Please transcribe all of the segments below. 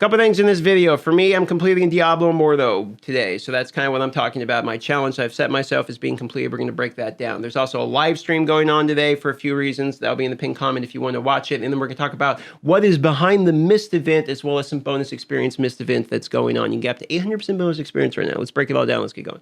Couple things in this video. For me, I'm completing Diablo Immortal today. So that's kind of what I'm talking about. My challenge I've set myself is being completed. We're going to break that down. There's also a live stream going on today for a few reasons. That'll be in the pinned comment if you want to watch it. And then we're going to talk about what is behind the Mist event, as well as some bonus experience Mist event that's going on. You can get up to 800% bonus experience right now. Let's break it all down. Let's get going.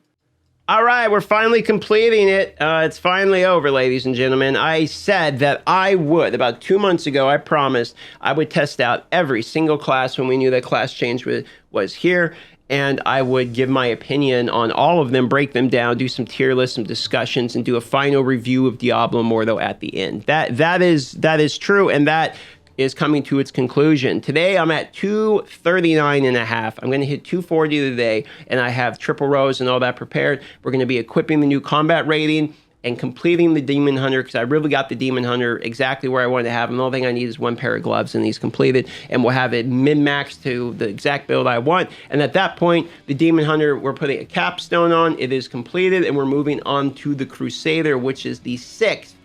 All right, we're finally completing it. It's finally over, ladies and gentlemen. I said that I would, about 2 months ago, I promised I would test out every single class when we knew that class change was here, and I would give my opinion on all of them, break them down, do some tier lists, some discussions, and do a final review of Diablo Immortal at the end. That is true, and that is coming to its conclusion. Today, I'm at 239.5. I'm going to hit 240 today, and I have triple rows and all that prepared. We're going to be equipping the new combat rating and completing the Demon Hunter, because I really got the Demon Hunter exactly where I wanted to have him. The only thing I need is one pair of gloves, and he's completed, and we'll have it min-maxed to the exact build I want. And at that point, the Demon Hunter, we're putting a capstone on. It is completed, and we're moving on to the Crusader, which is the 6th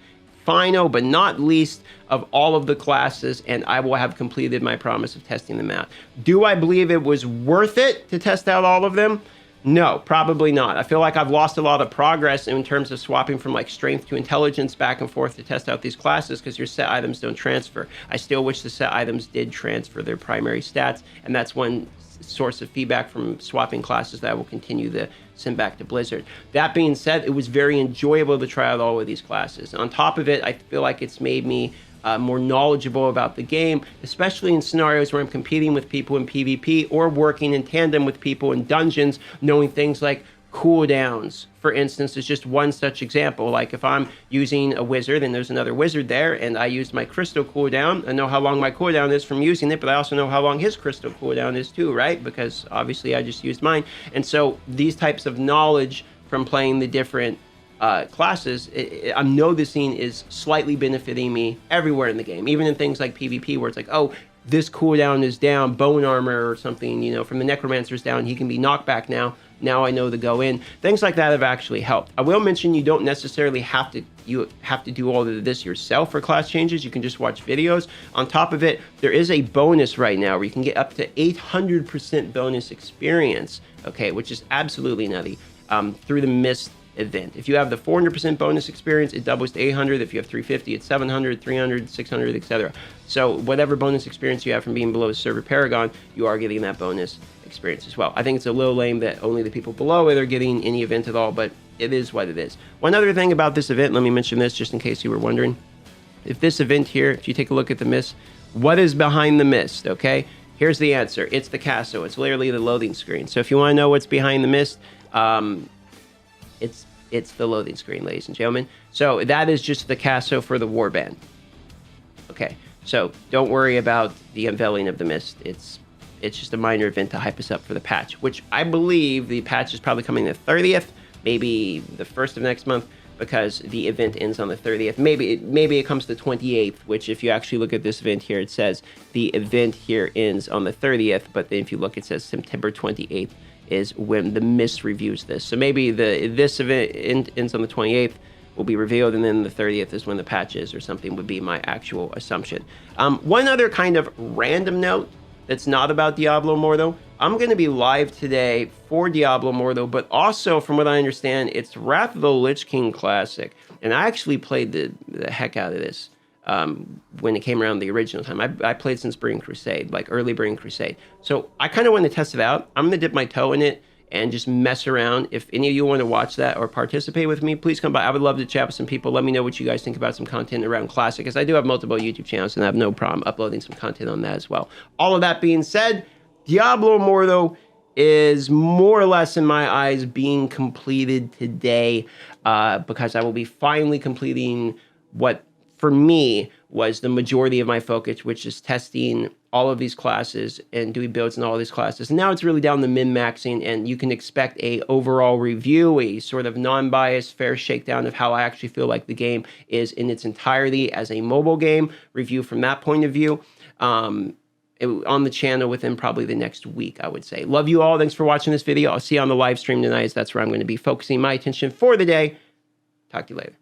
final but not least of all of the classes, and I will have completed my promise of testing them out. Do I believe it was worth it to test out all of them? No, probably not. I feel like I've lost a lot of progress in terms of swapping from like strength to intelligence back and forth to test out these classes, because your set items don't transfer. I still wish the set items did transfer their primary stats, and that's one source of feedback from swapping classes that I will continue to send back to Blizzard. That being said, it was very enjoyable to try out all of these classes. On top of it, I feel like it's made me more knowledgeable about the game, especially in scenarios where I'm competing with people in PvP or working in tandem with people in dungeons, knowing things like cooldowns, for instance, is just one such example. Like if I'm using a wizard and there's another wizard there and I used my crystal cooldown, I know how long my cooldown is from using it, but I also know how long his crystal cooldown is too, right? Because obviously I just used mine. And so these types of knowledge from playing the different classes, I'm noticing is slightly benefiting me everywhere in the game, even in things like PvP where it's like, oh, this cooldown is down, bone armor or something, you know, from the necromancer's down, he can be knocked back now. Now I know to go in. Things like that have actually helped. I will mention you don't necessarily have to do all of this yourself for class changes. You can just watch videos. On top of it, there is a bonus right now where you can get up to 800% bonus experience, okay, which is absolutely nutty, through the Mist event. If you have the 400% bonus experience, it doubles to 800. If you have 350, it's 700, 300, 600, etc. So whatever bonus experience you have from being below the server Paragon, you are getting that bonus experience as well. I think it's a little lame that only the people below it are getting any event at all, but it is what it is. One other thing about this event, let me mention this just in case you were wondering. If this event here, if you take a look at the Mist, what is behind the Mist, okay? Here's the answer. It's the castle. It's literally the loading screen. So if you want to know what's behind the Mist, it's the loading screen, ladies and gentlemen. So that is just the castle for the warband. Okay, so don't worry about the unveiling of the Mist. It's just a minor event to hype us up for the patch, which I believe the patch is probably coming the 30th, maybe the 1st of next month, because the event ends on the 30th. Maybe it comes the 28th, which if you actually look at this event here, it says the event here ends on the 30th, but then if you look, it says September 28th is when the Mist reviews this. So maybe this event ends on the 28th, will be revealed, and then the 30th is when the patch is, or something would be my actual assumption. One other kind of random note that's not about Diablo Immortal. I'm going to be live today for Diablo Immortal, but also, from what I understand, it's Wrath of the Lich King Classic. And I actually played the heck out of this when it came around the original time. I played since Burning Crusade, like early Burning Crusade. So I kind of want to test it out. I'm going to dip my toe in it and just mess around. If any of you want to watch that or participate with me, please come by. I would love to chat with some people. Let me know what you guys think about some content around Classic, because I do have multiple YouTube channels and I have no problem uploading some content on that as well. All of that being said, Diablo Immortal is more or less, in my eyes, being completed today, because I will be finally completing what, for me, was the majority of my focus, which is testing all of these classes and doing builds in all of these classes. And now it's really down to min-maxing, and you can expect a overall review, a sort of non-biased, fair shakedown of how I actually feel like the game is in its entirety as a mobile game, review from that point of view, on the channel within probably the next week, I would say. Love you all. Thanks for watching this video. I'll see you on the live stream tonight, as that's where I'm going to be focusing my attention for the day. Talk to you later.